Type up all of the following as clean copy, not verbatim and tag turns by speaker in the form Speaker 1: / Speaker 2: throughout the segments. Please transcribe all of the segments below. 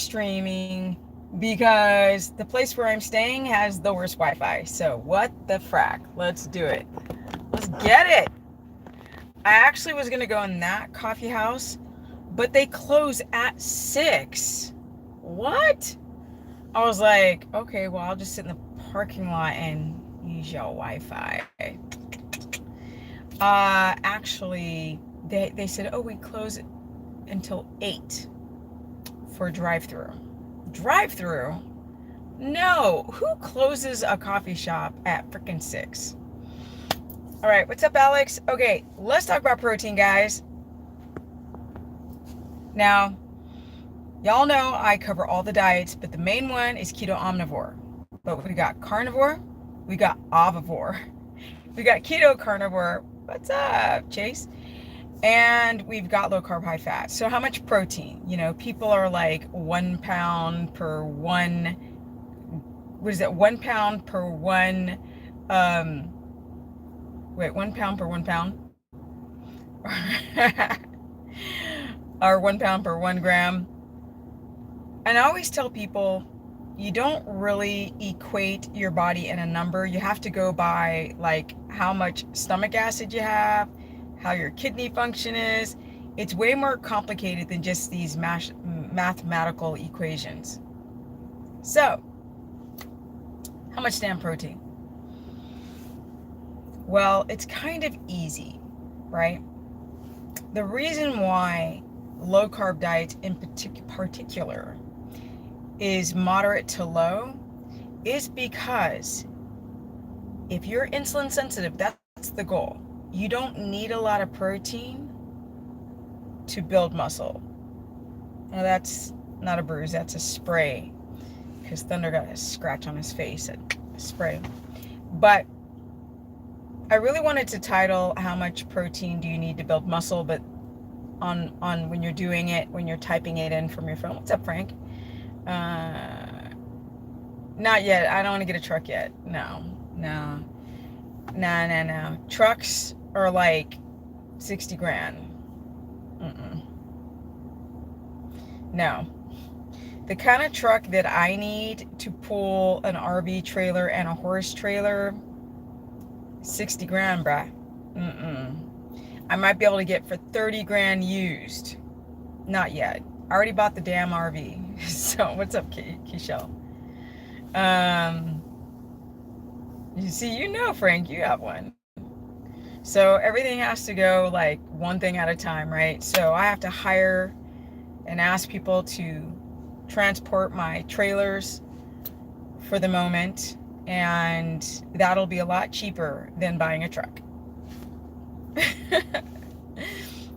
Speaker 1: streaming because the place where I'm staying has the worst Wi-Fi. So what the frack? Let's do it. Let's get it. I actually was gonna go in that coffee house, but they close at 6. What? I was like, okay, well, I'll just sit in the parking lot and use your Wi-Fi. Actually, they said, oh, we close until 8 for drive-through. Drive-through? No. Who closes a coffee shop at freaking 6? All right, what's up, Alex? Okay, let's talk about protein, guys. Now, y'all know I cover all the diets, but the main one is keto omnivore. But we got carnivore, we got ovivore, we got keto carnivore. What's up, Chase? And we've got low carb, high fat. So how much protein? You know, people are like 1 pound per one, what is that? 1 pound per one, 1 pound per 1 pound? Or 1 pound per 1 gram. And I always tell people, you don't really equate your body in a number. You have to go by like how much stomach acid you have, how your kidney function is. It's way more complicated than just these mathematical equations. So, how much damn protein? Well, it's kind of easy, right? The reason why low carb diets in particular is moderate to low is because if you're insulin sensitive, that's the goal. You don't need a lot of protein to build muscle. Now that's not a bruise, that's a spray, because Thunder got a scratch on his face at spray. But I really wanted to title how much protein do you need to build muscle, but on when you're doing it, when you're typing it in from your phone. What's up, Frank? Not yet. I don't want to get a truck yet. No. Trucks are like 60 grand. No. The kind of truck that I need to pull an RV trailer and a horse trailer, 60 grand, bruh. I might be able to get for 30 grand used. Not yet. I already bought the damn RV. So what's up, Keishel? You see, you know, Frank, you have one. So everything has to go like one thing at a time, right? So I have to hire and ask people to transport my trailers for the moment, and that'll be a lot cheaper than buying a truck.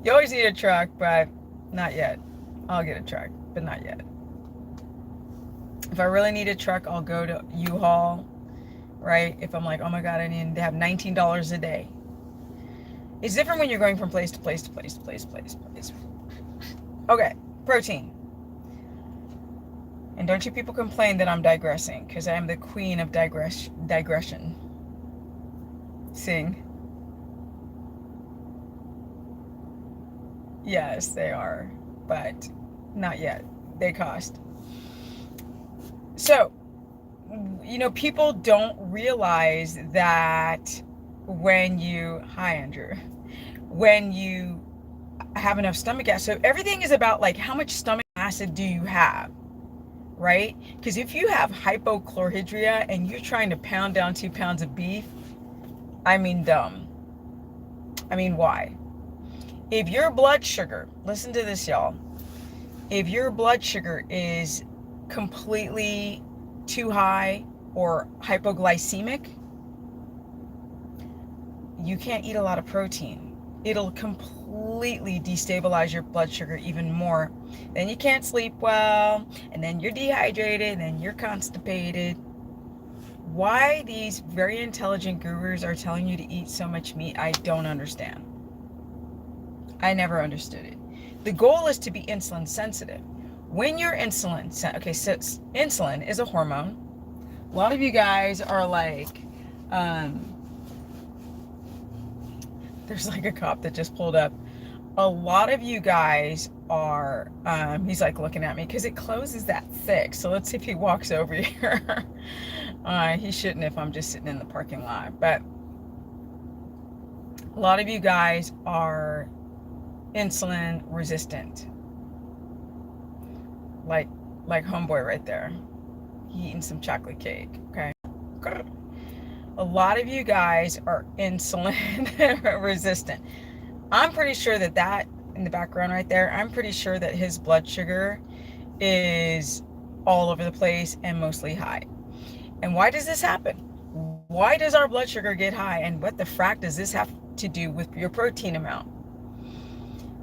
Speaker 1: You always need a truck, but not yet. I'll get a truck, but not yet. If I really need a truck, I'll go to U-Haul, right? If I'm like, oh my God, I need to have $19 a day. It's different when you're going from place to place to place to place to place to place. Okay, protein. And don't you people complain that I'm digressing, because I am the queen of digression. Sing. Yes, they are, but not yet. They cost. So, you know, people don't realize that when you, hi Andrew, when you have enough stomach acid, so everything is about like how much stomach acid do you have, right? Because if you have hypochlorhydria and you're trying to pound down 2 pounds of beef, I mean dumb. I mean, why? If your blood sugar, listen to this, y'all. If your blood sugar is completely too high or hypoglycemic, you can't eat a lot of protein. It'll completely destabilize your blood sugar even more. Then you can't sleep well, and then you're dehydrated, and then you're constipated. Why these very intelligent gurus are telling you to eat so much meat, I don't understand. I never understood it. The goal is to be insulin sensitive. When you're insulin, okay, so insulin is a hormone. A lot of you guys are like, there's like a cop that just pulled up. a lot of you guys are, he's like looking at me because it closes that thick. So let's see if he walks over here. He shouldn't if I'm just sitting in the parking lot. But a lot of you guys are insulin resistant. Like homeboy right there. He eating some chocolate cake, okay? A lot of you guys are insulin resistant. I'm pretty sure that in the background right there, I'm pretty sure that his blood sugar is all over the place and mostly high. And why does this happen? Why does our blood sugar get high? And what the frack does this have to do with your protein amount?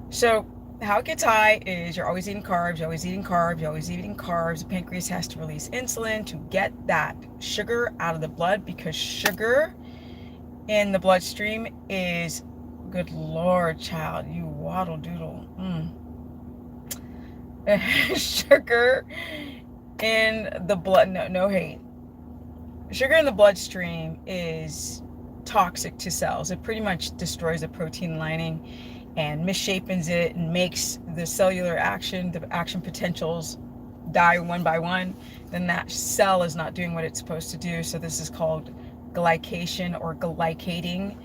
Speaker 1: So how it gets high is you're always eating carbs, you're always eating carbs, you're always eating carbs. The pancreas has to release insulin to get that sugar out of the blood, because sugar in the bloodstream is, good Lord, child, you waddle doodle. Sugar in the blood, no hate. Sugar in the bloodstream is toxic to cells. It pretty much destroys the protein lining and misshapens it and makes the cellular action, the action potentials die one by one. Then that cell is not doing what it's supposed to do. So this is called glycation or glycating.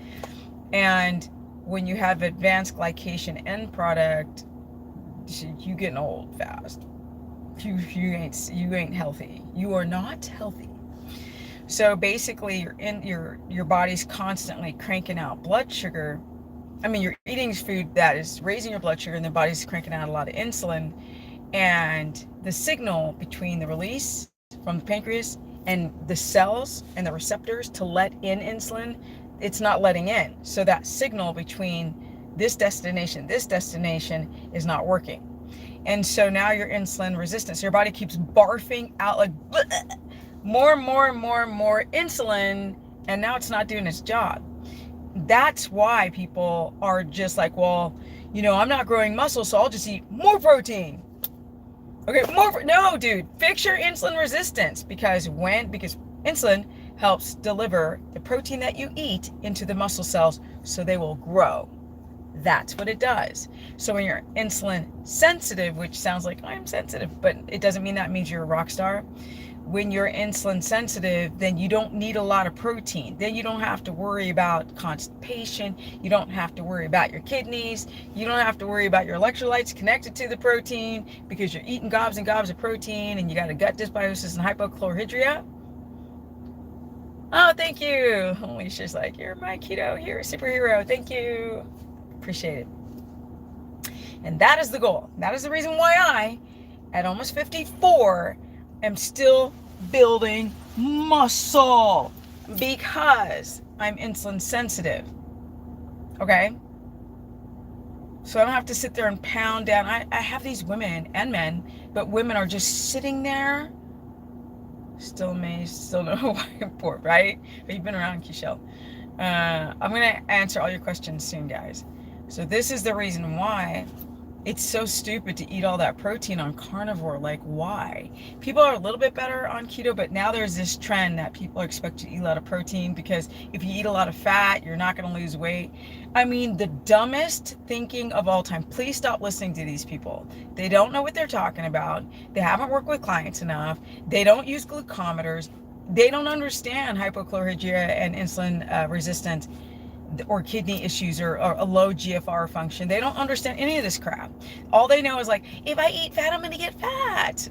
Speaker 1: And when you have advanced glycation end product, you getting old fast. You ain't healthy. You are not healthy. So basically, your body's constantly cranking out blood sugar. I mean, you're eating food that is raising your blood sugar, and the body's cranking out a lot of insulin. And the signal between the release from the pancreas and the cells and the receptors to let in insulin, it's not letting in. So that signal between this destination is not working. And so now you're insulin resistant. So your body keeps barfing out like bleh, more insulin, and now it's not doing its job. That's why people are just like, well, I'm not growing muscle, so I'll just eat more protein. Okay, no, dude, fix your insulin resistance, because insulin helps deliver the protein that you eat into the muscle cells so they will grow. That's what it does. So when you're insulin sensitive, which sounds like I'm sensitive, but it doesn't mean that means you're a rock star. When you're insulin sensitive, then you don't need a lot of protein. Then you don't have to worry about constipation. You don't have to worry about your kidneys. You don't have to worry about your electrolytes connected to the protein, because you're eating gobs and gobs of protein, and you got a gut dysbiosis and hypochlorhydria. Oh, thank you. Alicia's like, you're my keto hero, superhero. Thank you. Appreciate it. And that is the goal. That is the reason why I, at almost 54, am still building muscle, because I'm insulin sensitive. Okay? So I don't have to sit there and pound down. I have these women and men, but women are just sitting there, still amazed, still no whiteboard, right? But you've been around, Kishel. I'm going to answer all your questions soon, guys. So this is the reason why it's so stupid to eat all that protein on carnivore. Like, why? People are a little bit better on keto, but now there's this trend that people are expected to eat a lot of protein, because if you eat a lot of fat, you're not going to lose weight. I mean, the dumbest thinking of all time. Please stop listening to these people. They don't know what they're talking about. They haven't worked with clients enough. They don't use glucometers. They don't understand hypochlorhydria and insulin resistance, or kidney issues, or a low GFR function. They don't understand any of this crap. All they know is like, if I eat fat, I'm going to get fat.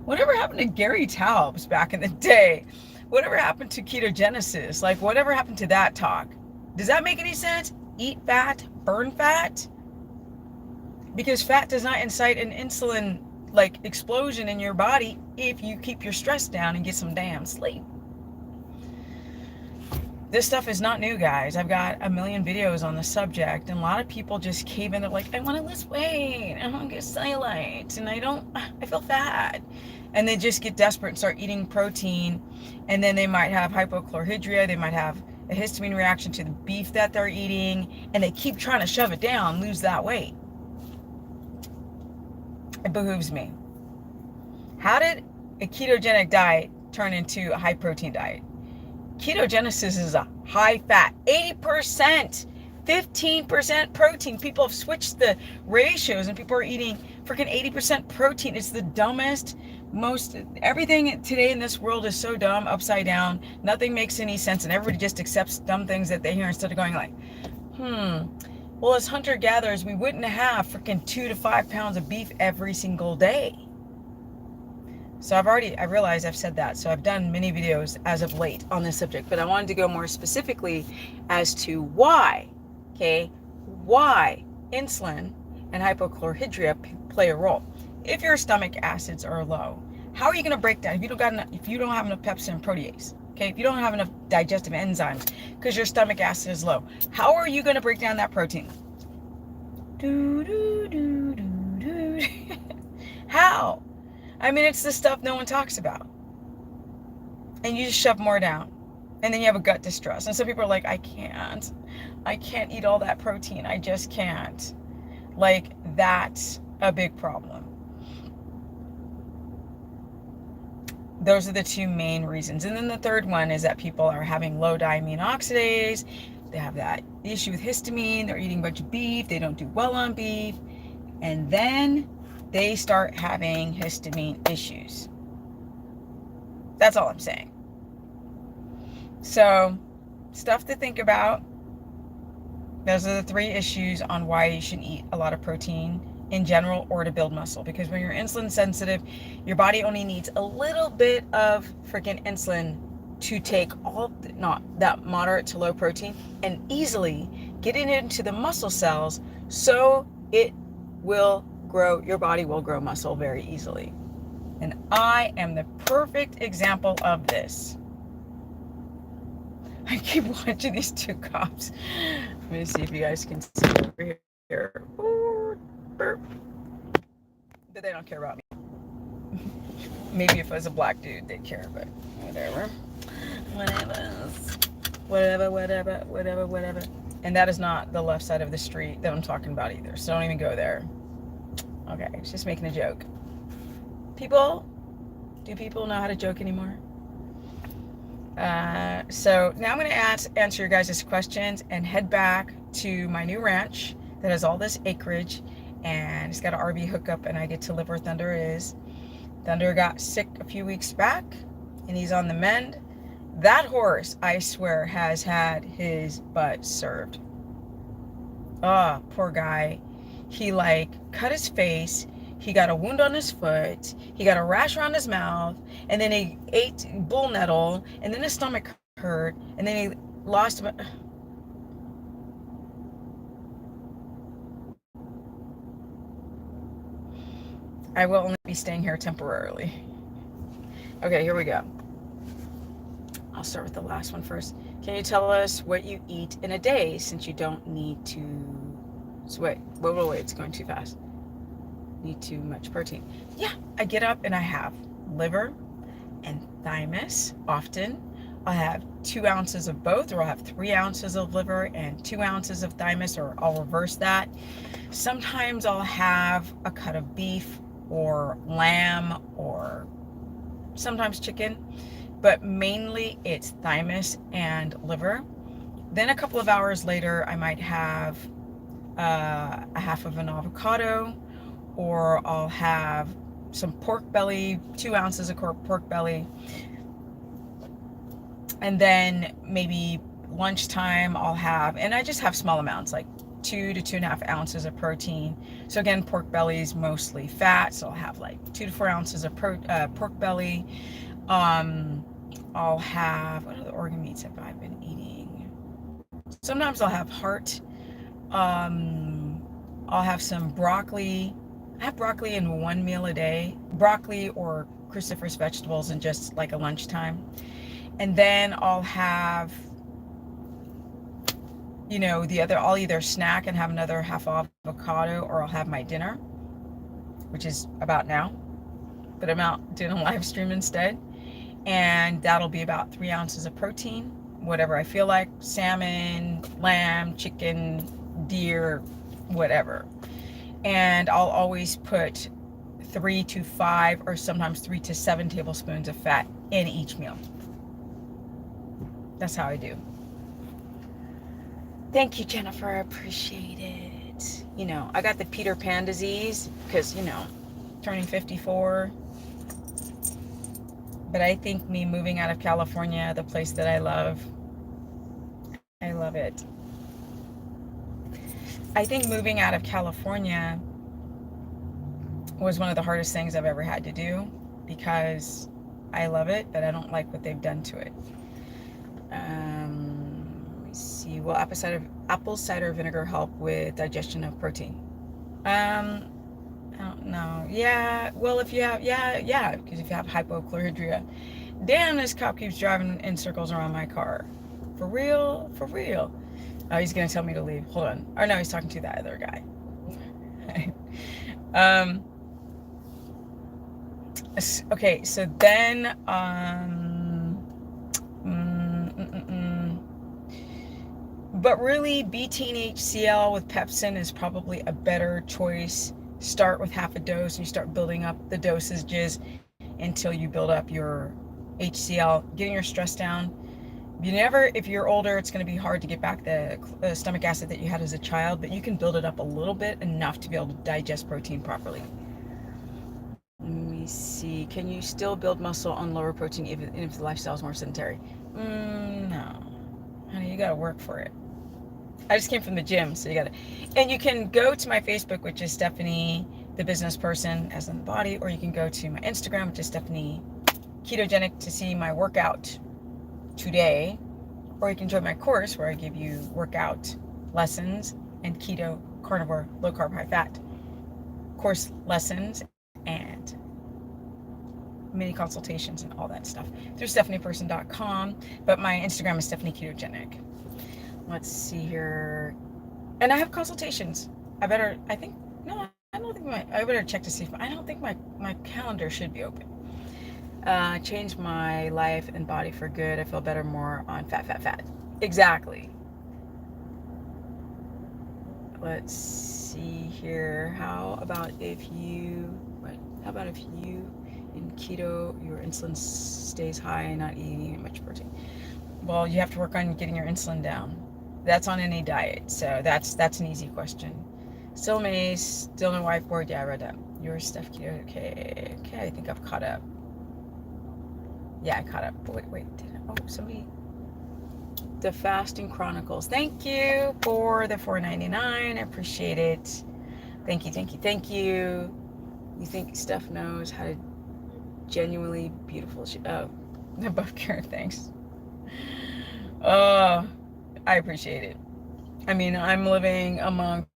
Speaker 1: Whatever happened to Gary Taubes back in the day? Whatever happened to ketogenesis? Like, whatever happened to that talk? Does that make any sense? Eat fat, burn fat? Because fat does not incite an insulin explosion in your body if you keep your stress down and get some damn sleep. This stuff is not new, guys. I've got a million videos on the subject, and a lot of people just cave in. They're like, I want to lose weight, I want to get cellulite, and I feel fat. And they just get desperate and start eating protein, and then they might have hypochlorhydria, they might have a histamine reaction to the beef that they're eating, and they keep trying to shove it down, lose that weight. It behooves me. How did a ketogenic diet turn into a high protein diet? Ketogenesis is a high fat, 80% 15% protein. People have switched the ratios and people are eating freaking 80% protein. It's the dumbest, everything today in this world is so dumb, upside down. Nothing makes any sense and everybody just accepts dumb things that they hear instead of going like, well, as hunter-gatherers, we wouldn't have freaking 2 to 5 pounds of beef every single day. So I realize I've said that. So I've done many videos as of late on this subject, but I wanted to go more specifically as to why, why insulin and hypochlorhydria play a role. If your stomach acids are low, how are you going to break down if you don't have enough pepsin and protease? Okay, if you don't have enough digestive enzymes because your stomach acid is low, how are you going to break down that protein? How? I mean, it's the stuff no one talks about. And you just shove more down. And then you have a gut distress. And some people are like, I can't eat all that protein. I just can't. Like, that's a big problem. Those are the two main reasons. And then the third one is that people are having low diamine oxidase. They have that issue with histamine. They're eating a bunch of beef. They don't do well on beef. And then they start having histamine issues. That's all I'm saying. So, stuff to think about. Those are the 3 issues on why you shouldn't eat a lot of protein in general or to build muscle. Because when you're insulin sensitive, your body only needs a little bit of freaking insulin to take that moderate to low protein and easily get it into the muscle cells so it will grow. Your body will grow muscle very easily. And I am the perfect example of this. I keep watching these 2 cops. Let me see if you guys can see over here. But they don't care about me. Maybe if I was a black dude, they'd care, but whatever. Whatever. And that is not the left side of the street that I'm talking about either. So don't even go there. Okay, it's just making a joke. Do people know how to joke anymore? So now I'm going to answer your guys' questions and head back to my new ranch that has all this acreage and it's got an RV hookup and I get to live where Thunder is. Thunder got sick a few weeks back and he's on the mend. That horse, I swear, has had his butt served. Oh, poor guy. He cut his face. He got a wound on his foot. He got a rash around his mouth. And then he ate bull nettle. And then his stomach hurt. And then he lost... I will only be staying here temporarily. Okay, here we go. I'll start with the last one first. Can you tell us what you eat in a day since you don't need to... So wait, it's going too fast. Need too much protein. Yeah, I get up and I have liver and thymus often. I'll have 2 ounces of both, or I'll have 3 ounces of liver and 2 ounces of thymus, or I'll reverse that. Sometimes I'll have a cut of beef or lamb or sometimes chicken, but mainly it's thymus and liver. Then a couple of hours later, I might have a half of an avocado, or I'll have some pork belly, 2 ounces of pork belly. And then maybe lunchtime I'll have, and I just have small amounts, like 2 to 2.5 ounces of protein. So again, pork belly is mostly fat, so I'll have like 2 to 4 ounces of pork belly. I'll have, what other organ meats have I been eating? Sometimes I'll have heart. I'll have some broccoli. I have broccoli in 1 meal a day, broccoli or cruciferous vegetables in just like a lunchtime. And then I'll have, I'll either snack and have another half avocado, or I'll have my dinner, which is about now, but I'm out doing a live stream instead. And that'll be about 3 ounces of protein, whatever I feel like, salmon, lamb, chicken, deer, whatever. And I'll always put 3 to 5 or sometimes 3 to 7 tablespoons of fat in each meal. That's how I do. Thank you, Jennifer. I appreciate it. You know, I got the Peter Pan disease because, you know, turning 54. But I think me moving out of California, the place that I love it. I think moving out of California was one of the hardest things I've ever had to do because I love it, but I don't like what they've done to it. Let me see. Will apple cider vinegar help with digestion of protein? Um, I don't know. Yeah. Well, if you have, yeah, because if you have hypochlorhydria, damn, this cop keeps driving in circles around my car. For real, for real. Oh, he's gonna tell me to leave. Hold on. Or no, he's talking to that other guy. um. Okay. So then, mm, mm, mm, mm. But really, betaine HCl with pepsin is probably a better choice. Start with half a dose and you start building up the dosages until you build up your HCl, getting your stress down. You never, if you're older, it's going to be hard to get back the stomach acid that you had as a child, but you can build it up a little bit, enough to be able to digest protein properly. Let me see. Can you still build muscle on lower protein even if the lifestyle is more sedentary? No. Honey, you got to work for it. I just came from the gym, so you got to. And you can go to my Facebook, which is Stephanie, the business person, as in the body, or you can go to my Instagram, which is Stephanie Ketogenic, to see my workout today, or you can join my course where I give you workout lessons and keto, carnivore, low carb, high fat course lessons and mini consultations and all that stuff through stephanieperson.com. But my Instagram is Stephanie Ketogenic. Let's see here. And I have consultations. I think, no, I don't think I better check to see if, I don't think my calendar should be open. Changed my life and body for good. I feel better more on fat. Exactly. Let's see here. How about if you in keto your insulin stays high, not eating much protein? Well, you have to work on getting your insulin down. That's on any diet, so that's an easy question. Still Mace, still no whiteboard. Yeah, I read that. Your stuff keto. Okay, I think I've caught up. Yeah, I caught up. Wait. Somebody. The Fasting Chronicles. Thank you for the $4.99. I appreciate it. Thank you. You think Steph knows how to genuinely beautiful? Above care. Thanks. Oh, I appreciate it. I mean, I'm living amongst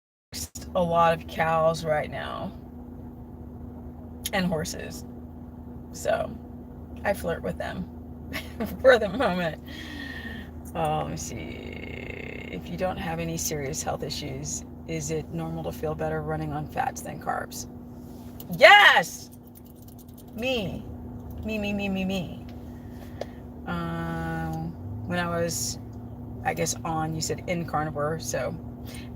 Speaker 1: a lot of cows right now and horses, so I flirt with them for the moment. Let me see. If you don't have any serious health issues, is it normal to feel better running on fats than carbs? Yes! Me. When I was, I guess, you said in carnivore, so.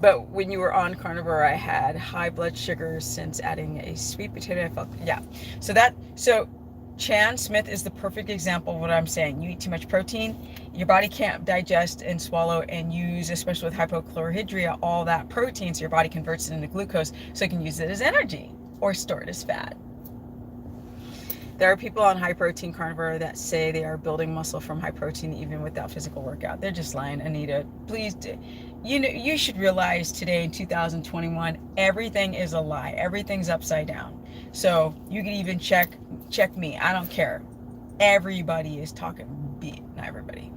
Speaker 1: But when you were on carnivore, I had high blood sugar since adding a sweet potato. I felt, yeah. So Chan Smith is the perfect example of what I'm saying. You eat too much protein, your body can't digest and swallow and use, especially with hypochlorhydria, all that protein, so your body converts it into glucose so it can use it as energy or store it as fat. There are people on high protein carnivore that say they are building muscle from high protein even without physical workout. They're just lying. Anita, please do. You should realize today in 2021, everything is a lie. Everything's upside down. So you can even check me. I don't care. Everybody is talking, not everybody.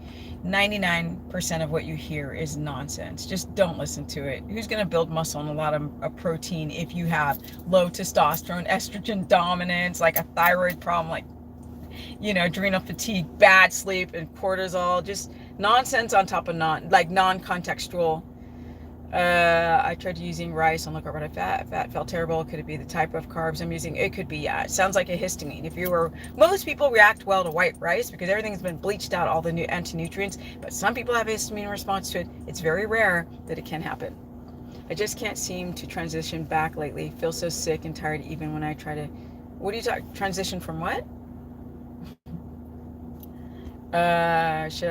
Speaker 1: 99% of what you hear is nonsense. Just don't listen to it. Who's going to build muscle on a lot of protein if you have low testosterone, estrogen dominance, like a thyroid problem, like, adrenal fatigue, bad sleep, and cortisol? Just nonsense on top of non-contextual. I tried using rice on low carb fat felt terrible. Could it be the type of carbs I'm using? It could be, yeah. It sounds like a histamine. Most people react well to white rice because everything's been bleached out, all the new anti-nutrients, but some people have a histamine response to it. It's very rare that it can happen. I just can't seem to transition back lately. Feel so sick and tired even when I try to. What are you talking? Transition from what? Should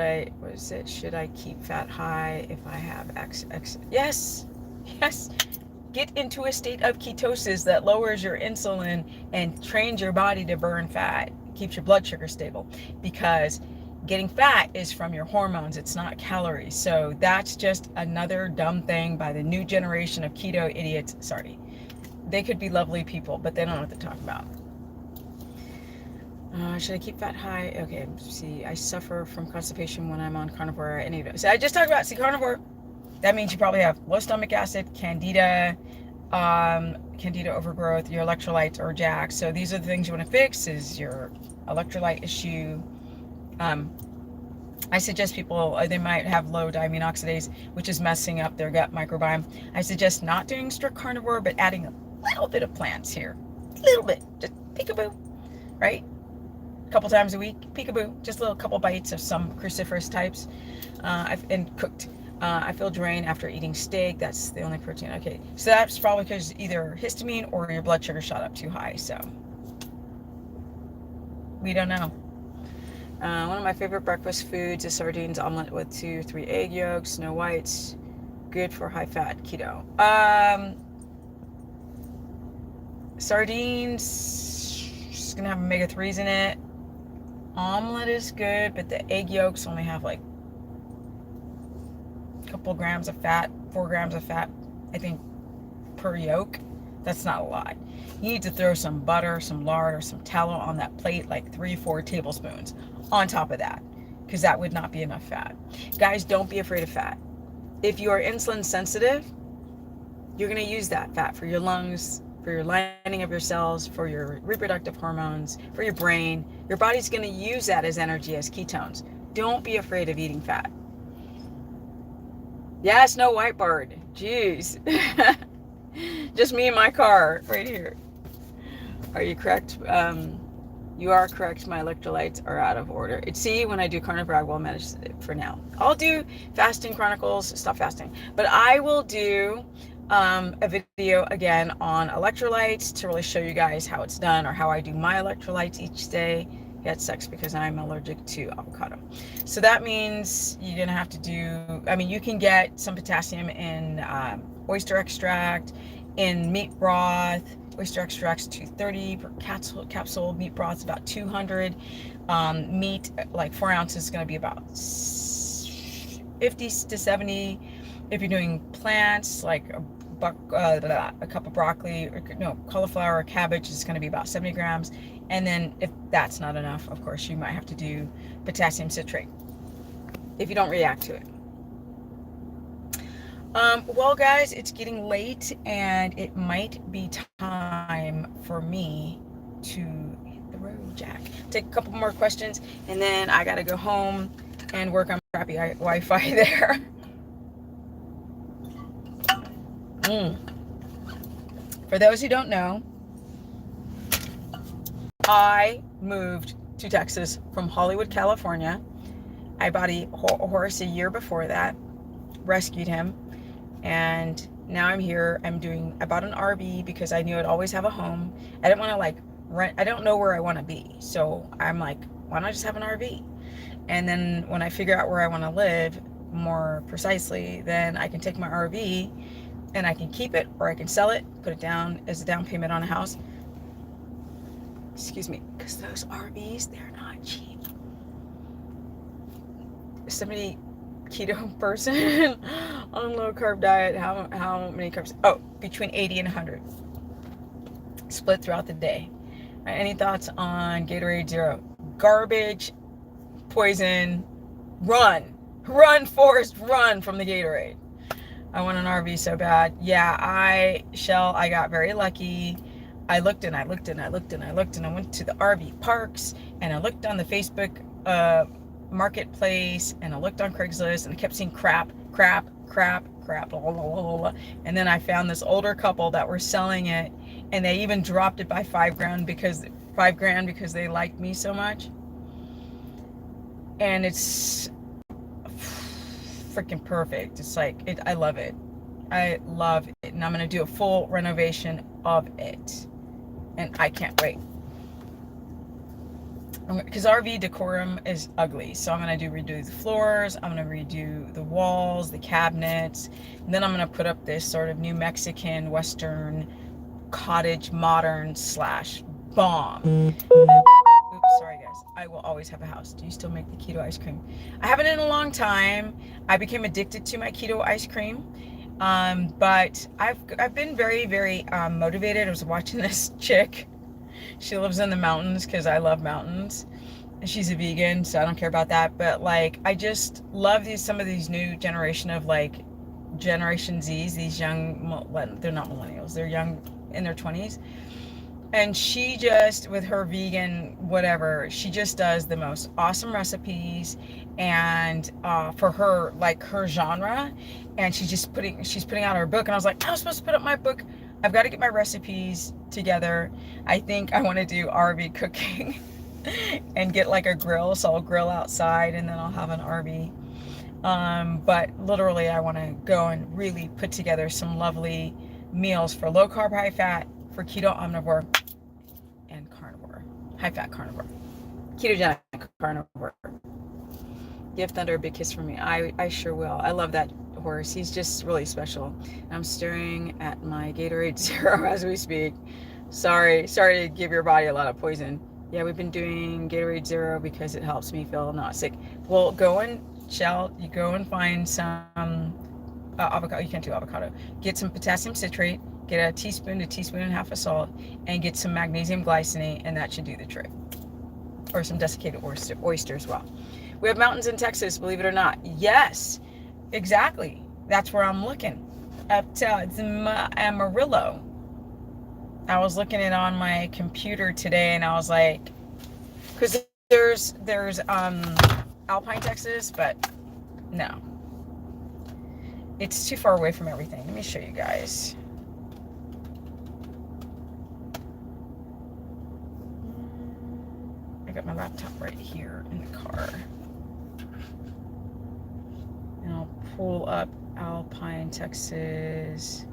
Speaker 1: I keep fat high if I have yes, yes. Get into a state of ketosis that lowers your insulin and trains your body to burn fat, keeps your blood sugar stable, because getting fat is from your hormones, it's not calories. So that's just another dumb thing by the new generation of keto idiots. Sorry, they could be lovely people, but they don't know what to talk about. Should I keep fat high? Okay, see, I suffer from constipation when I'm on carnivore. So I just talked about, carnivore. That means you probably have low stomach acid, candida overgrowth, your electrolytes are jacked. So these are the things you want to fix: is your electrolyte issue. I suggest people, they might have low diamine oxidase, which is messing up their gut microbiome. I suggest not doing strict carnivore, but adding a little bit of plants here. A little bit, just peekaboo, right? A couple times a week, peekaboo, just a little couple bites of some cruciferous types, and cooked. I feel drained after eating steak. That's the only protein. Okay, so that's probably because either histamine or your blood sugar shot up too high. So we don't know. One of my favorite breakfast foods is sardines omelet with 2 or 3 egg yolks, no whites. Good for high fat keto. Sardines is gonna have omega-3s in it. Omelet is good, but the egg yolks only have like a couple grams of fat, 4 grams of fat, I think, per yolk. That's not a lot. You need to throw some butter, some lard, or some tallow on that plate, like 3-4 tablespoons on top of that, because that would not be enough fat. Guys, don't be afraid of fat. If you are insulin sensitive, you're going to use that fat for your lungs, for your lining of your cells, for your reproductive hormones, for your brain. Your body's going to use that as energy, as ketones. Don't be afraid of eating fat. Yes, no whiteboard. Jeez. Just me and my car right here. Are you correct? You are correct. My electrolytes are out of order. See, when I do carnivore, I will manage it for now. I'll do fasting chronicles, stop fasting, but I will do a video again on electrolytes to really show you guys how it's done, or how I do my electrolytes each day. Yeah, it sucks because I'm allergic to avocado. So that means you're going to have to do, you can get some potassium in oyster extract, in meat broth. Oyster extract's 230 per capsule. Meat broth's about 200. Meat, like 4 ounces, is going to be about 50 to 70. If you're doing plants, like a cup of broccoli, or no, cauliflower or cabbage, is going to be about 70 grams. And then if that's not enough, of course, you might have to do potassium citrate if you don't react to it. Well, guys, it's getting late, and it might be time for me to hit the road, Jack. Take a couple more questions, and then I gotta go home and work on crappy Wi-Fi there. For those who don't know, I moved to Texas from Hollywood, California. I bought a horse a year before that, rescued him, and now I'm here. I bought an RV because I knew I'd always have a home. I didn't want to rent. I don't know where I want to be. So I'm like, why don't I just have an RV? And then when I figure out where I want to live more precisely, then I can take my RV and I can keep it, or I can sell it, put it down as a down payment on a house. Excuse me, because those RVs, they're not cheap. Somebody keto person on low carb diet, how many carbs? Oh, between 80 and 100 split throughout the day. Any thoughts on Gatorade Zero? Garbage, poison. Run, Forrest, run from the Gatorade. I want an RV so bad. Yeah, I got very lucky. I looked and I went to the RV parks, and I looked on the Facebook marketplace, and I looked on Craigslist, and I kept seeing crap, blah, blah, blah, blah. And then I found this older couple that were selling it, and they even dropped it by $5,000 because they liked me so much. And it's freaking perfect. It's like I love it. I love it, and I'm gonna do a full renovation of it, and I can't wait. because RV decorum is ugly. So I'm going to redo the floors. I'm going to redo the walls, the cabinets. And then I'm going to put up this sort of New Mexican, Western, cottage, modern slash bomb. Oops, sorry guys. I will always have a house. Do you still make the keto ice cream? I haven't in a long time. I became addicted to my keto ice cream. But I've been very, very motivated. I was watching this chick. She lives in the mountains because I love mountains. And she's a vegan, so I don't care about that. But like, I just love some of these new generation of like Generation Zs, these young, they're not millennials, they're young in their 20s. And she just, with her vegan whatever, she just does the most awesome recipes, and for her, like her genre. And she's putting out her book, and I was like, I was supposed to put up my book. I've got to get my recipes together. I think I want to do RV cooking and get like a grill, so I'll grill outside and then I'll have an RV. But literally I want to go and really put together some lovely meals for low carb, high fat, for keto, omnivore, and carnivore. High fat carnivore. Ketogenic carnivore. Give Thunder a big kiss from me. I sure will. I love that horse. He's just really special. I'm staring at my Gatorade Zero as we speak. Sorry to give your body a lot of poison. Yeah, we've been doing Gatorade Zero because it helps me feel not sick. Well, go and find some avocado. You can't do avocado. Get some potassium citrate. Get a teaspoon and a half of salt, and get some magnesium glycinate, and that should do the trick. Or some desiccated oyster as well. We have mountains in Texas, believe it or not. Yes, exactly. That's where I'm looking. Up to Amarillo. I was looking at it on my computer today, and I was like, because there's Alpine, Texas, but no, it's too far away from everything. Let me show you guys. I got my laptop right here in the car, and I'll pull up Alpine, Texas.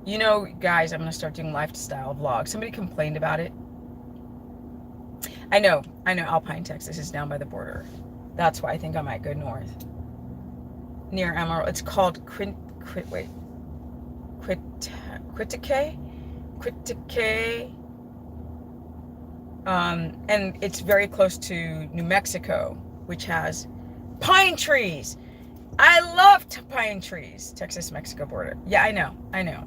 Speaker 1: You know, guys, I'm going to start doing lifestyle vlogs. Somebody complained about it. I know Alpine, Texas is down by the border. That's why I think I might go north. Near Amarillo. It's called Critique. And it's very close to New Mexico, which has pine trees. I love pine trees. Texas-Mexico border. Yeah, I know.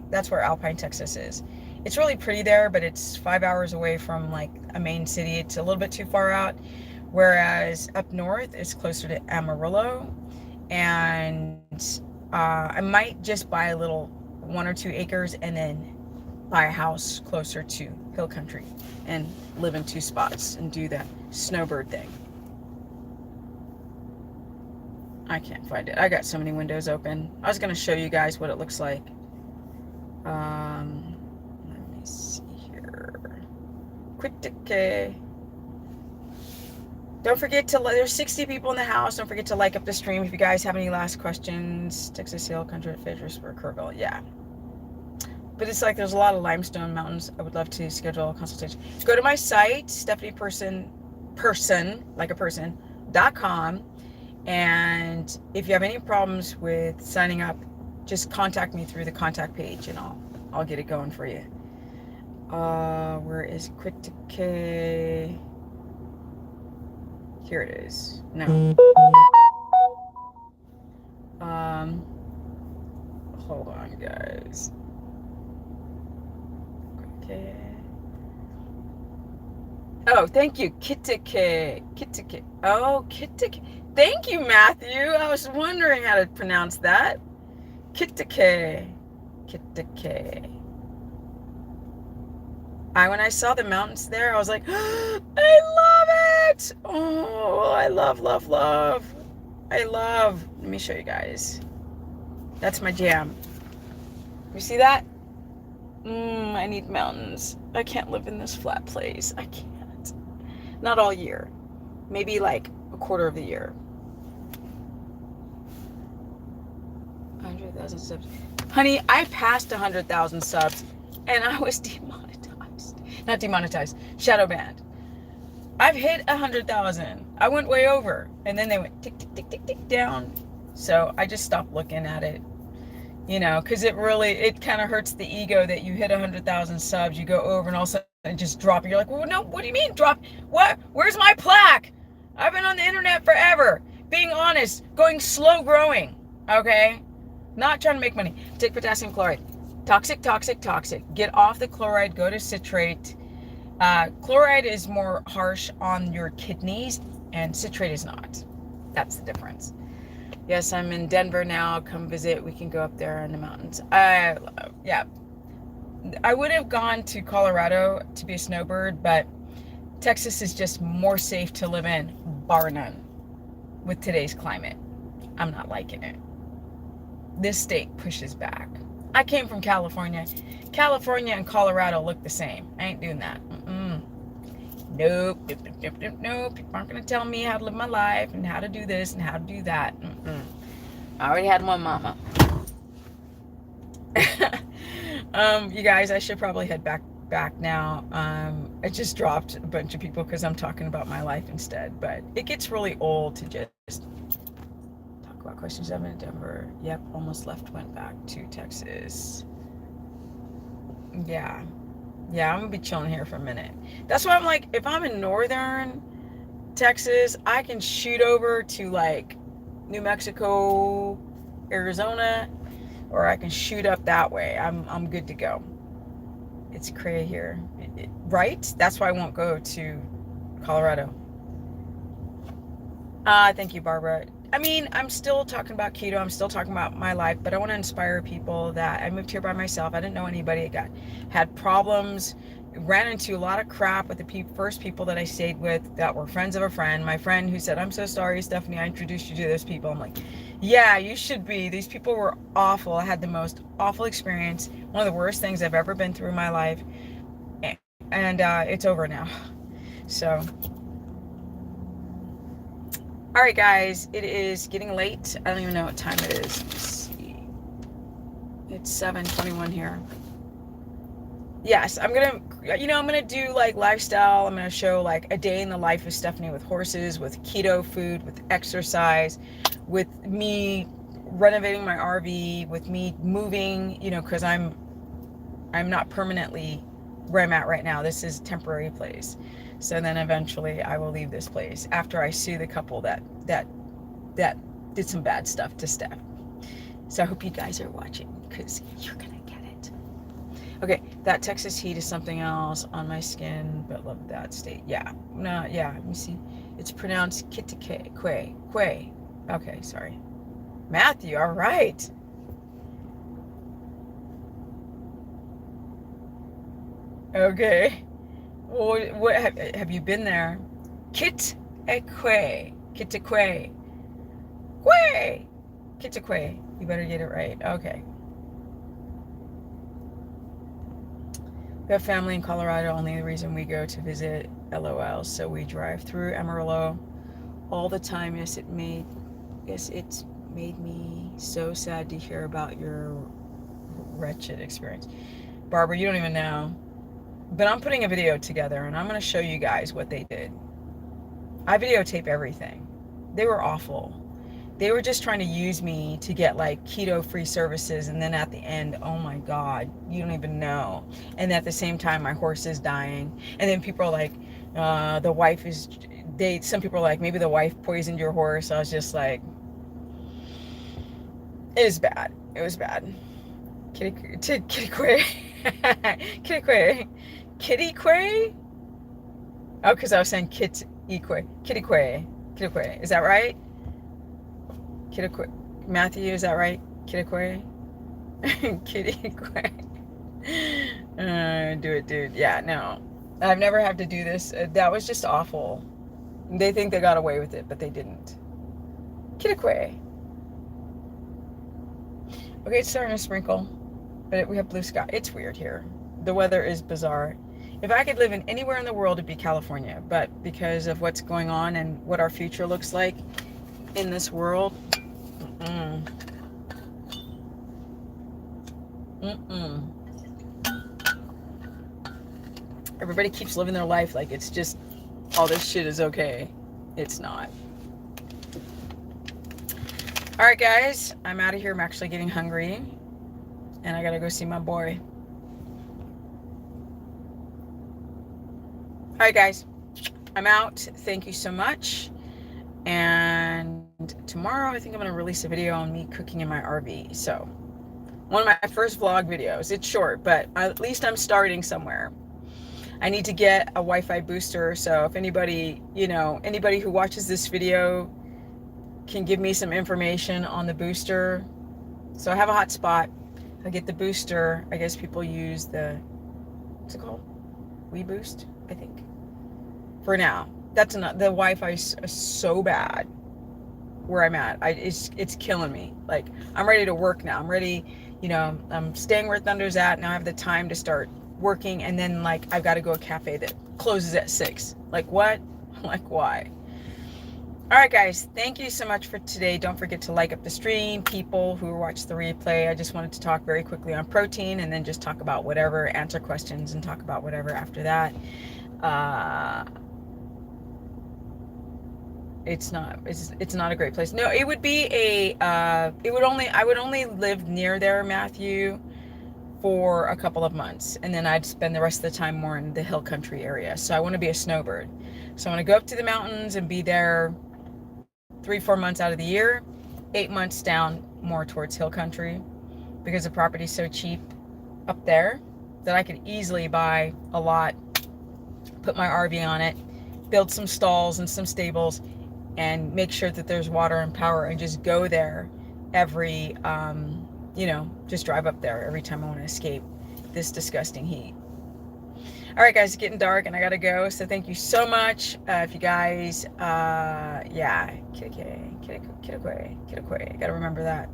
Speaker 1: That's where Alpine, Texas is. It's really pretty there, but it's 5 hours away from like a main city. It's a little bit too far out. Whereas up north, it's closer to Amarillo. And I might just buy a little 1 or 2 acres and then buy a house closer to hill country and live in 2 spots and do that snowbird thing. I can't find it. I got so many windows open. I was going to show you guys what it looks like. Let me see here. Critique. Don't forget to, there's 60 people in the house. Don't forget to like up the stream if you guys have any last questions. Texas Hill Country, Fredericksburg, Kerrville. Yeah. But it's like there's a lot of limestone mountains. I would love to schedule a consultation. Go to my site, stephanieperson.com. And if you have any problems with signing up, just contact me through the contact page, and I'll get it going for you. Where is Critique? Here it is. No. Hold on, guys. Okay. Oh, thank you, Kitike. Oh, Kitike. Thank you, Matthew. I was wondering how to pronounce that. Kitike. When I saw the mountains there, I was like, I love it. Oh, I love. Let me show you guys. That's my jam. You see that? I need mountains. I can't live in this flat place. I can't. Not all year. Maybe like a quarter of the year. 100,000 subs. Honey, I passed 100,000 subs and I was demonetized. not demonetized, shadow banned. I've hit 100,000. I went way over, and then they went tick, tick, tick, tick, tick down. So I just stopped looking at it, because it kind of hurts the ego that you hit 100,000 subs, you go over, and all of a sudden it just drop. You're like, well, no, what do you mean drop? What? Where's my plaque? I've been on the internet forever. Being honest, going slow growing, okay? Not trying to make money. Take potassium chloride. Toxic, toxic, toxic. Get off the chloride, go to citrate. Chloride is more harsh on your kidneys, and citrate is not. That's the difference. Yes, I'm in Denver now. Come visit. We can go up there in the mountains. Yeah. I would have gone to Colorado to be a snowbird, but Texas is just more safe to live in, bar none, with today's climate. I'm not liking it. This state pushes back. I came from California. California and Colorado look the same. I ain't doing that. Nope. People aren't going to tell me how to live my life and how to do this and how to do that. I already had one mama. You guys, I should probably head back now. I just dropped a bunch of people because I'm talking about my life instead. But it gets really old to just talk about questions. I'm in Denver. Yep, almost left, went back to Texas. Yeah, I'm gonna be chilling here for a minute. That's why I'm like, if I'm in northern Texas, I can shoot over to like New Mexico, Arizona, or I can shoot up that way. I'm good to go. It's cray here, right? That's why I won't go to Colorado. Thank you, Barbara. I mean, I'm still talking about keto. I'm still talking about my life, but I want to inspire people that I moved here by myself. I didn't know anybody. Had problems, ran into a lot of crap with the first people that I stayed with that were friends of a friend. My friend who said, I'm so sorry, Stephanie, I introduced you to those people. I'm like, yeah, you should be. These people were awful. I had the most awful experience. One of the worst things I've ever been through in my life. And it's over now. So... all right, guys, it is getting late. I don't even know what time it is. Let's see. It's 7:21 here. Yes, I'm gonna do like lifestyle. I'm gonna show like a day in the life of Stephanie with horses, with keto food, with exercise, with me renovating my RV, with me moving, because I'm not permanently where I'm at right now. This is a temporary place. So then eventually I will leave this place after I sue the couple that did some bad stuff to Steph. So I hope you guys are watching because you're going to get it. Okay, that Texas heat is something else on my skin, but love that state. Yeah, no, yeah, let me see. It's pronounced Quay. Okay, sorry. Matthew, all right. Okay. Well, what have you been there? Kitaqua. You better get it right. Okay. We have family in Colorado. Only the reason we go to visit, LOL. So we drive through Amarillo all the time. Yes, it's made me so sad to hear about your wretched experience. Barbara, you don't even know. But I'm putting a video together and I'm going to show you guys what they did. I videotape everything. They were awful. They were just trying to use me to get like keto free services. And then at the end, oh my God, you don't even know. And at the same time, my horse is dying. And then people are like, some people are like, maybe the wife poisoned your horse. I was just like, it was bad. Kitty Quay? Oh, because I was saying Kitty Quay. Is that right? Matthew, is that right? Kitty Quay? Do it, dude. Yeah, no. I've never had to do this. That was just awful. They think they got away with it, but they didn't. Kitty Quay. Okay, it's starting to sprinkle, but we have blue sky. It's weird here. The weather is bizarre. If I could live in anywhere in the world, it'd be California. But because of what's going on and what our future looks like in this world, Everybody keeps living their life like it's just all this shit is okay. It's not. All right, guys, I'm out of here. I'm actually getting hungry, and I gotta go see my boy. All right, guys, I'm out. Thank you so much. And tomorrow, I think I'm gonna release a video on me cooking in my RV. So, one of my first vlog videos. It's short, but at least I'm starting somewhere. I need to get a Wi-Fi booster. So if anybody, anybody who watches this video can give me some information on the booster. So I have a hotspot. I'll get the booster. I guess people use the, what's it called? WeBoost, I think. For now. That's not, the Wi-Fi is so bad where I'm at. It's killing me. Like, I'm ready to work now. I'm ready, I'm staying where Thunder's at. Now I have the time to start working, and then like I've got to go to a cafe that closes at 6. Like, what? Like, why? All right, guys, thank you so much for today. Don't forget to like up the stream. People who watch the replay, I just wanted to talk very quickly on protein, and then just talk about whatever, answer questions, and talk about whatever after that. It's not a great place. No, it would be I would only live near there, Matthew, for a couple of months, and then I'd spend the rest of the time more in the hill country area. So I want to be a snowbird. So I want to go up to the mountains and be there 3-4 months out of the year, 8 months down more towards hill country, because the property's so cheap up there that I could easily buy a lot, put my RV on it, build some stalls and some stables, and make sure that there's water and power, and just go there every just drive up there every time I want to escape this disgusting heat. All right, guys, it's getting dark and I gotta go. So thank you so much. If you guys, Kitokwe, gotta remember that.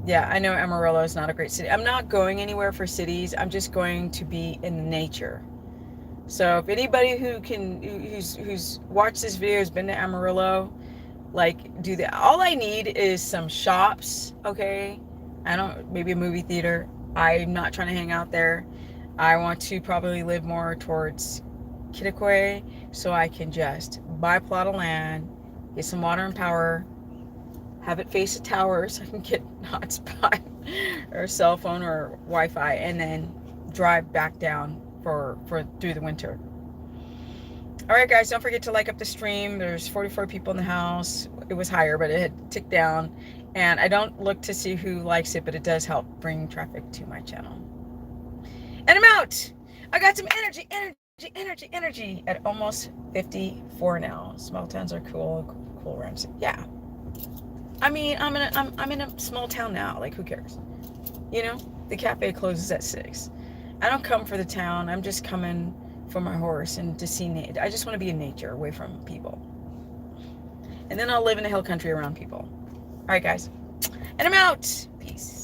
Speaker 1: Yeah, I know Amarillo is not a great city. I'm not going anywhere for cities. I'm just going to be in nature. So if anybody who's watched this video has been to Amarillo, like, do that. All I need is some shops, okay? Maybe a movie theater. I'm not trying to hang out there. I want to probably live more towards Kitokwe, so I can just buy a plot of land, get some water and power, have it face a tower so I can get hotspot or cell phone or Wi-Fi, and then drive back down for through the winter. All right, guys, don't forget to like up the stream. There's 44 people in the house. It was higher, but it had ticked down. And I don't look to see who likes it, but it does help bring traffic to my channel. And I'm out. I got some energy at almost 54 now. Small towns are cool around. Yeah. I mean, I'm in a small town now. Like, who cares? The cafe closes at 6. I don't come for the town. I'm just coming for my horse and to see I just want to be in nature, away from people, and then I'll live in the hill country around people. All right, guys, and I'm out. Peace.